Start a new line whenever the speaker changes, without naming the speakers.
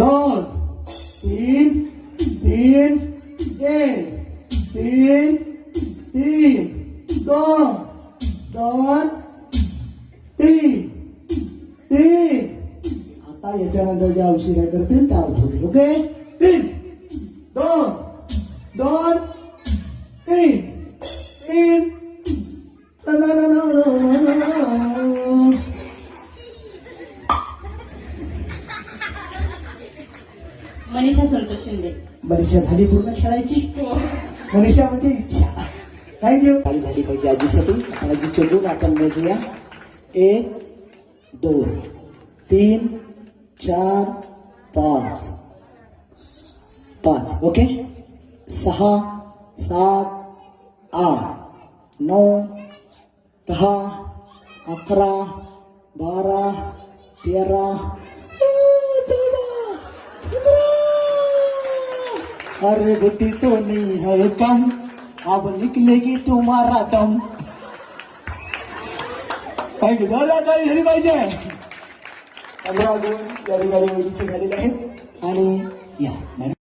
2 3 3 1 3 3 2 2 3 3. आता याच्यानंतर ज्या उशिरा करतील त्या आउट. ओके 3 2 2 3 3.
मनीषा संतोष शिंदे.
मनीषा झाली पूर्ण खेळायची. मनीषा म्हणजे इच्छा. थँक्यू. गाडी झाली पाहिजे आजीसाठी. आजीचे गुण आपण मोजूया. 1 2 3 4 5 5. ओके 6 7 8 9 10 11 12 13 अरे बेटी तो नहीं है कम, अब निकलेगी तुम्हारा दम. थँक्यू. गाडी झाली पाहिजे. 15 गुण या ठिकाणी मुलीचे झालेले आहेत. आणि या मॅडम